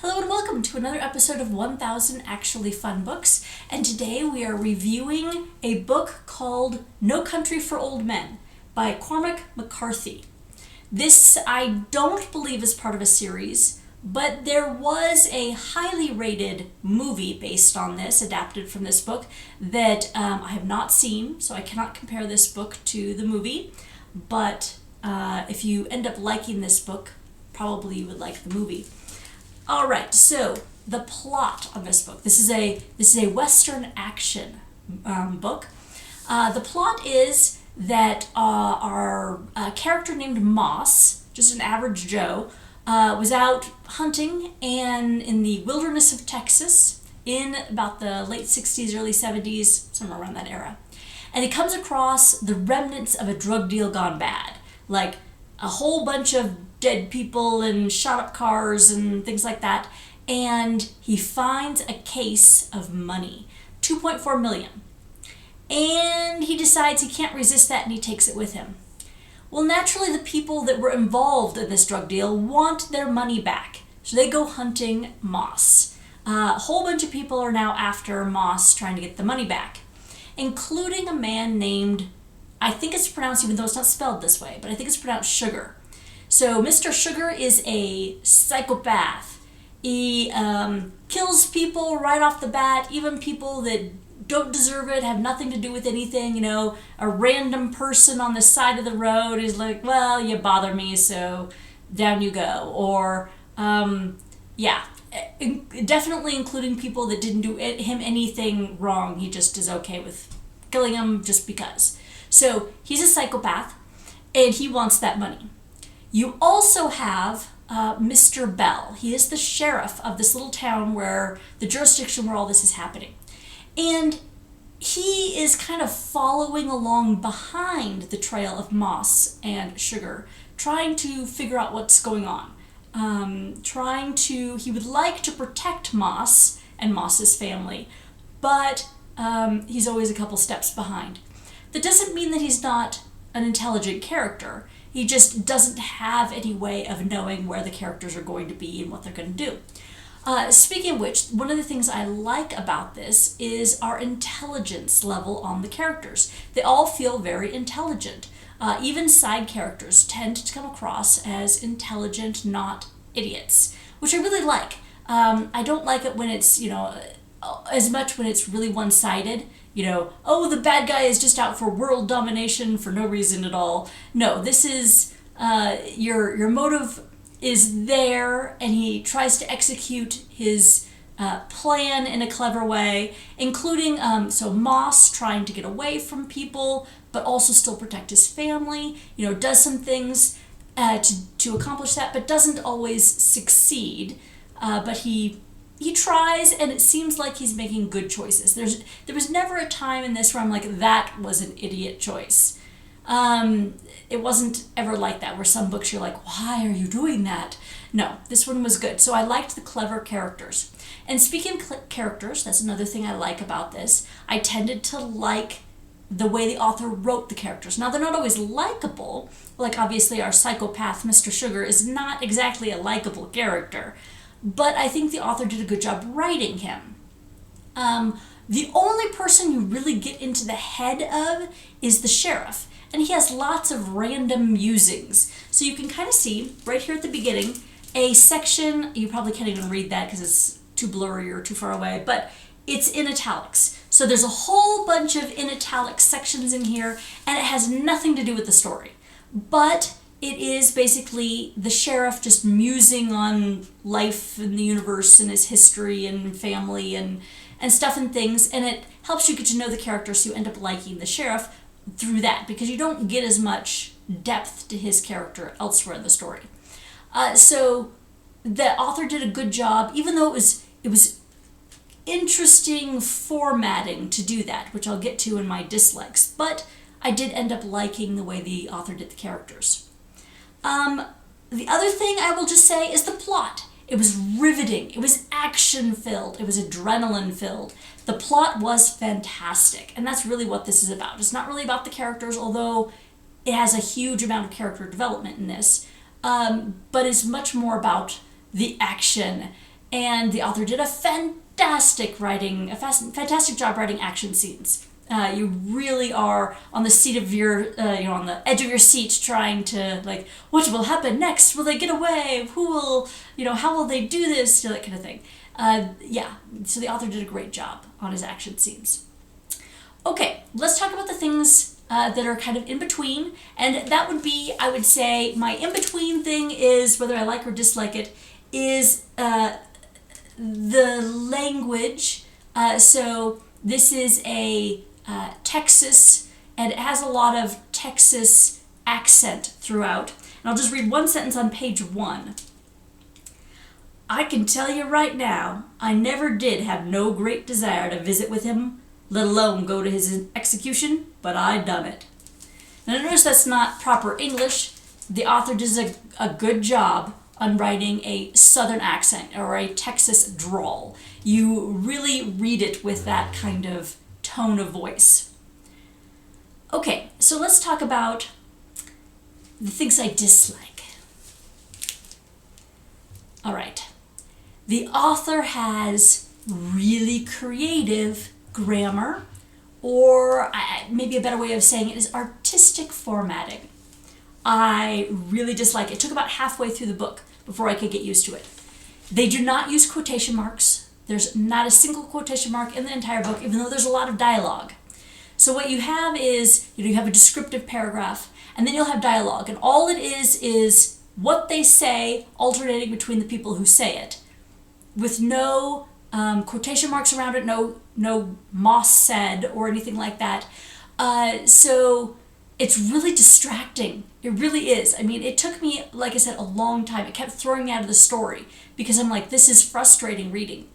Hello and welcome to another episode of 1000 Actually Fun Books, and today we are reviewing a book called No Country for Old Men by Cormac McCarthy. This I don't believe is part of a series, but there was a highly rated movie based on this, adapted from this book, that I have not seen, so I cannot compare this book to the movie, but if you end up liking this book, probably you would like the movie. All right, so the plot of this book. This is a Western action book. The plot is that our character named Moss, just an average Joe, was out hunting and in the wilderness of Texas in about the late 60s, early 70s, somewhere around that era. And he comes across the remnants of a drug deal gone bad, like a whole bunch of dead people and shot up cars and things like that, and he finds a case of money, 2.4 million, and he decides he can't resist that and he takes it with him. Well, naturally the people that were involved in this drug deal want their money back, so they go hunting Moss. A whole bunch of people are now after Moss, trying to get the money back, including a man named, I think it's pronounced, even though it's not spelled this way, but I think it's pronounced Sugar. So Mr. Sugar is a psychopath. He kills people right off the bat, even people that don't deserve it, have nothing to do with anything. You know, a random person on the side of the road is like, well, you bother me, so down you go. Or, definitely including people that didn't do him anything wrong. He just is okay with killing them just because. So he's a psychopath, and he wants that money. You also have Mr. Bell. He is the sheriff of this little town where the jurisdiction where all this is happening. And he is kind of following along behind the trail of Moss and Sugar, trying to figure out what's going on. He would like to protect Moss and Moss's family, but he's always a couple steps behind. That doesn't mean that he's not an intelligent character. He just doesn't have any way of knowing where the characters are going to be and what they're going to do. Speaking of which, one of the things I like about this is our intelligence level on the characters. They all feel very intelligent. Even side characters tend to come across as intelligent, not idiots, which I really like. I don't like it when it's, as much when it's really one-sided. The bad guy is just out for world domination for no reason at all. No, this is, your motive is there, and he tries to execute his plan in a clever way, including, Moss trying to get away from people, but also still protect his family, does some things to accomplish that, but doesn't always succeed, but he tries, and it seems like he's making good choices. There was never a time in this where I'm like, that was an idiot choice. It wasn't ever like that, where some books you're like, why are you doing that? No, this one was good. So I liked the clever characters. And speaking of characters, that's another thing I like about this. I tended to like the way the author wrote the characters. Now, they're not always likable. Like, obviously, our psychopath, Mr. Sugar, is not exactly a likable character. But I think the author did a good job writing him. The only person you really get into the head of is the sheriff, and he has lots of random musings. So you can kind of see, right here at the beginning, a section, you probably can't even read that because it's too blurry or too far away, but it's in italics. So there's a whole bunch of in italics sections in here, and it has nothing to do with the story. But it is basically the sheriff just musing on life and the universe and his history and family and stuff and things, and it helps you get to know the characters, so you end up liking the sheriff through that, because you don't get as much depth to his character elsewhere in the story. So the author did a good job, even though it was interesting formatting to do that, which I'll get to in my dislikes, but I did end up liking the way the author did the characters. The other thing I will just say is the plot. It was riveting. It was action-filled. It was adrenaline-filled. The plot was fantastic, and that's really what this is about. It's not really about the characters, although it has a huge amount of character development in this, but it's much more about the action And the author did a fantastic job writing action scenes. You really are on the seat of your, on the edge of your seat trying to, like, what will happen next? Will they get away? Who will, how will they do this? That kind of thing. So the author did a great job on his action scenes. Okay, let's talk about the things that are kind of in between. And that would be, I would say, my in-between thing is, whether I like or dislike it, is the language. So this is a Texas, and it has a lot of Texas accent throughout. And I'll just read one sentence on page 1. I can tell you right now, I never did have no great desire to visit with him, let alone go to his execution, but I done it. And I notice that's not proper English. The author does a good job on writing a Southern accent or a Texas drawl. You really read it with that kind of tone of voice. Okay, so let's talk about the things I dislike. All right. The author has really creative grammar, or maybe a better way of saying it is artistic formatting. I really dislike it. It took about halfway through the book before I could get used to it. They do not use quotation marks. There's not a single quotation mark in the entire book, even though there's a lot of dialogue. So what you have is, you have a descriptive paragraph, and then you'll have dialogue, and all it is what they say alternating between the people who say it, with no quotation marks around it, no Moss said or anything like that. So it's really distracting. It really is. I mean, it took me, like I said, a long time. It kept throwing me out of the story because I'm like, this is frustrating reading.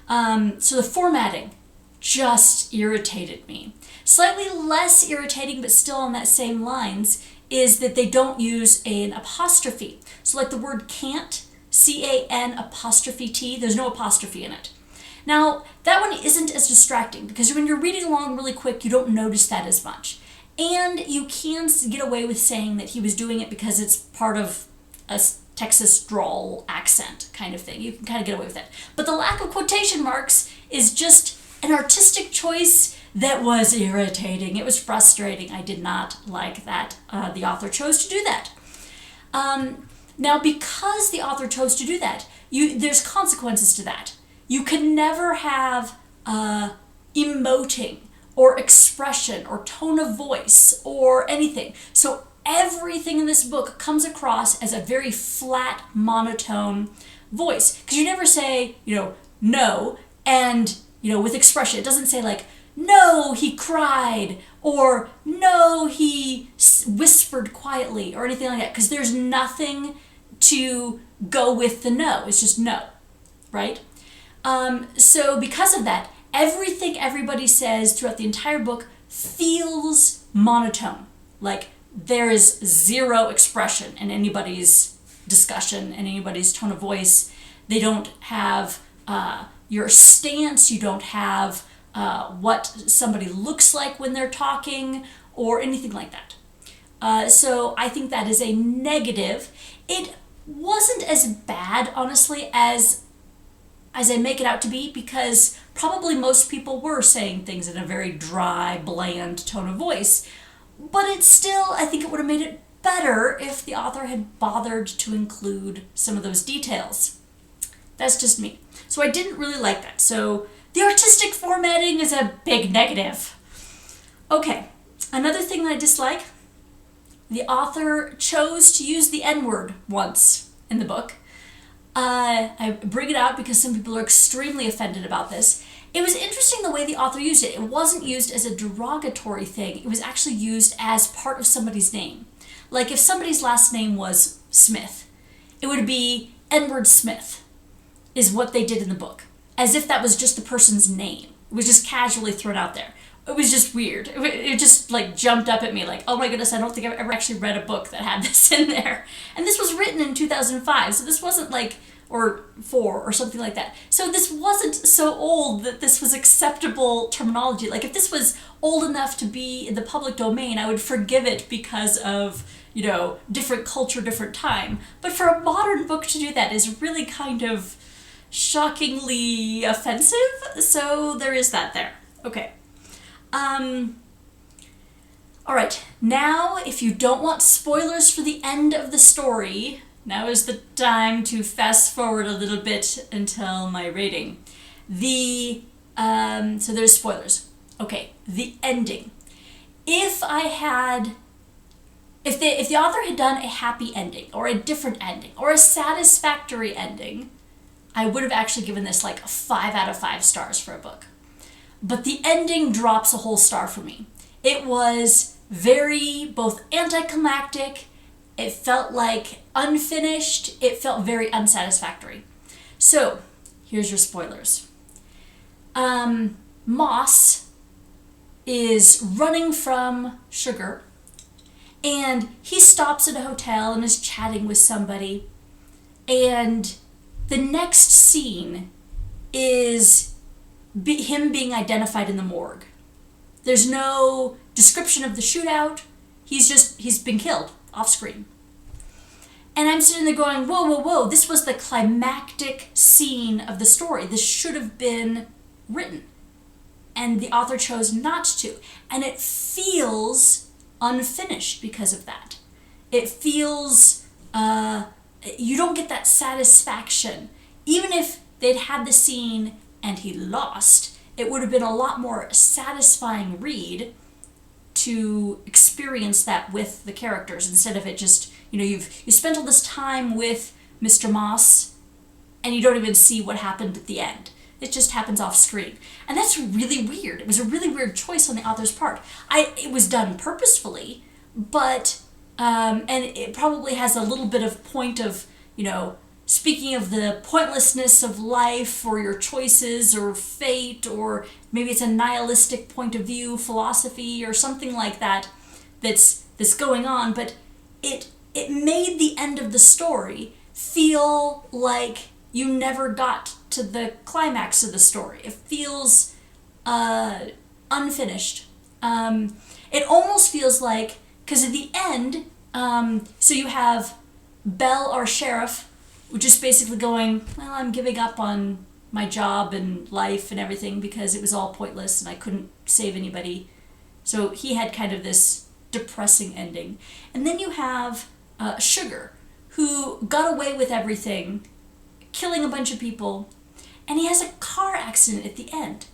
So the formatting just irritated me. Slightly less irritating, but still on that same lines, is that they don't use an apostrophe. So like the word can't, C-A-N apostrophe T, there's no apostrophe in it. Now, that one isn't as distracting because when you're reading along really quick, you don't notice that as much. And you can get away with saying that he was doing it because it's part of a Texas drawl accent kind of thing. You can kind of get away with that. But the lack of quotation marks is just an artistic choice that was irritating. It was frustrating. I did not like that the author chose to do that. Now, because the author chose to do that, there's consequences to that. You can never have emoting or expression or tone of voice or anything. So everything in this book comes across as a very flat, monotone voice. Because you never say, no, and, with expression. It doesn't say like, no, he cried, or no, he whispered quietly, or anything like that. Because there's nothing to go with the no. It's just no, right? So because of that, everything everybody says throughout the entire book feels monotone. Like there is zero expression in anybody's discussion and anybody's tone of voice. They don't have your stance. You don't have what somebody looks like when they're talking or anything like that. So I think that is a negative. It wasn't as bad, honestly, as I make it out to be, because probably most people were saying things in a very dry, bland tone of voice. But it's still, I think it would have made it better if the author had bothered to include some of those details. That's just me. So I didn't really like that. So the artistic formatting is a big negative. Okay, another thing that I dislike, the author chose to use the N-word once in the book. I bring it out because some people are extremely offended about this. It was interesting the way the author used it. It wasn't used as a derogatory thing. It was actually used as part of somebody's name. Like if somebody's last name was Smith, it would be Edward Smith is what they did in the book. As if that was just the person's name. It was just casually thrown out there. It was just weird. It just like jumped up at me like, oh my goodness, I don't think I've ever actually read a book that had this in there. And this was written in 2005, so this wasn't like, or 4 or something like that. So this wasn't so old that this was acceptable terminology. Like if this was old enough to be in the public domain, I would forgive it because of, different culture, different time. But for a modern book to do that is really kind of shockingly offensive, so there is that there. Okay. Alright, now if you don't want spoilers for the end of the story, now is the time to fast forward a little bit until my rating. So there's spoilers. Okay, the ending. If the author had done a happy ending, or a different ending, or a satisfactory ending, I would have actually given this like 5 out of 5 stars for a book. But the ending drops a whole star for me. It was very both anticlimactic, it felt like unfinished, it felt very unsatisfactory. So, here's your spoilers. Moss is running from Sugar, and he stops at a hotel and is chatting with somebody, and the next scene is him being identified in the morgue. There's no description of the shootout. He's been killed off screen. And I'm sitting there going, whoa, whoa, whoa, this was the climactic scene of the story. This should have been written. And the author chose not to. And it feels unfinished because of that. It feels, you don't get that satisfaction. Even if they'd had the scene and he lost, it would have been a lot more satisfying read to experience that with the characters instead of it just, you spent all this time with Mr. Moss and you don't even see what happened at the end. It just happens off screen. And that's really weird. It was a really weird choice on the author's part. It was done purposefully, but, and it probably has a little bit of point of, speaking of the pointlessness of life or your choices or fate, or maybe it's a nihilistic point of view, philosophy, or something like that that's going on, but it made the end of the story feel like you never got to the climax of the story. It feels unfinished. It almost feels like, because at the end, so you have Belle, our sheriff, which is basically going, well, I'm giving up on my job and life and everything because it was all pointless and I couldn't save anybody. So he had kind of this depressing ending. And then you have Sugar, who got away with everything, killing a bunch of people, and he has a car accident at the end.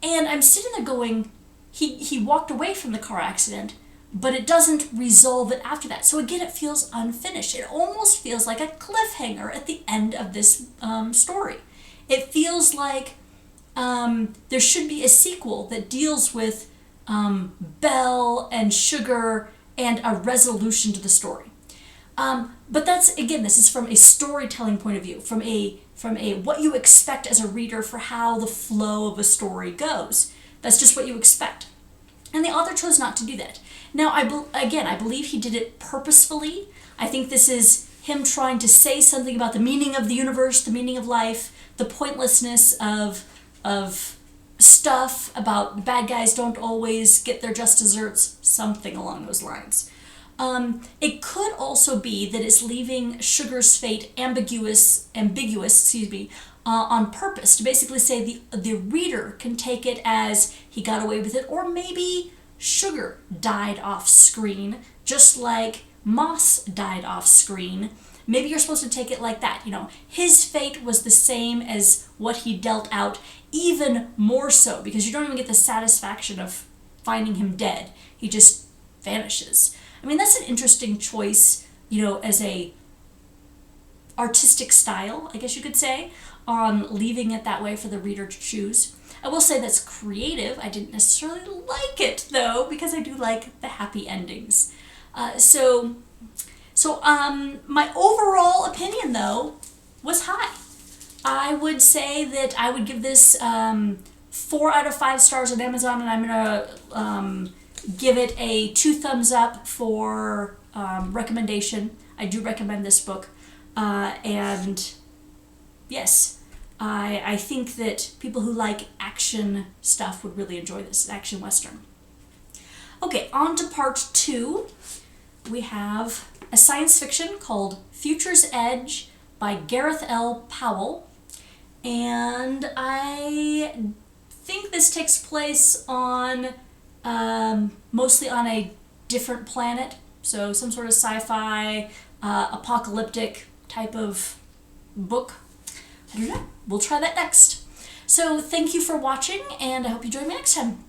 And I'm sitting there going, he walked away from the car accident, but it doesn't resolve it after that. So again, it feels unfinished. It almost feels like a cliffhanger at the end of this story. It feels like there should be a sequel that deals with Belle and Sugar and a resolution to the story. But that's, again, this is from a storytelling point of view, from a what you expect as a reader for how the flow of a story goes. That's just what you expect. And the author chose not to do that. Now, I believe he did it purposefully. I think this is him trying to say something about the meaning of the universe, the meaning of life, the pointlessness of stuff, about bad guys don't always get their just desserts, something along those lines. It could also be that it's leaving Sugar's fate ambiguous, on purpose, to basically say the reader can take it as he got away with it, or maybe Sugar died off screen, just like Moss died off screen. Maybe you're supposed to take it like that, his fate was the same as what he dealt out, even more so, because you don't even get the satisfaction of finding him dead. He just vanishes. I mean, that's an interesting choice, as a artistic style, I guess you could say, on leaving it that way for the reader to choose. I will say that's creative. I didn't necessarily like it, though, because I do like the happy endings. So my overall opinion, though, was high. I would say that I would give this 4 out of 5 stars on Amazon, and I'm going to give it a 2 thumbs up for recommendation. I do recommend this book. And yes, I think that people who like action stuff would really enjoy this, action western. Okay, on to part 2. We have a science fiction called Future's Edge by Gareth L. Powell. and I think this takes place on mostly on a different planet, so some sort of sci-fi apocalyptic type of book. I don't know. We'll try that next. So thank you for watching, and I hope you join me next time.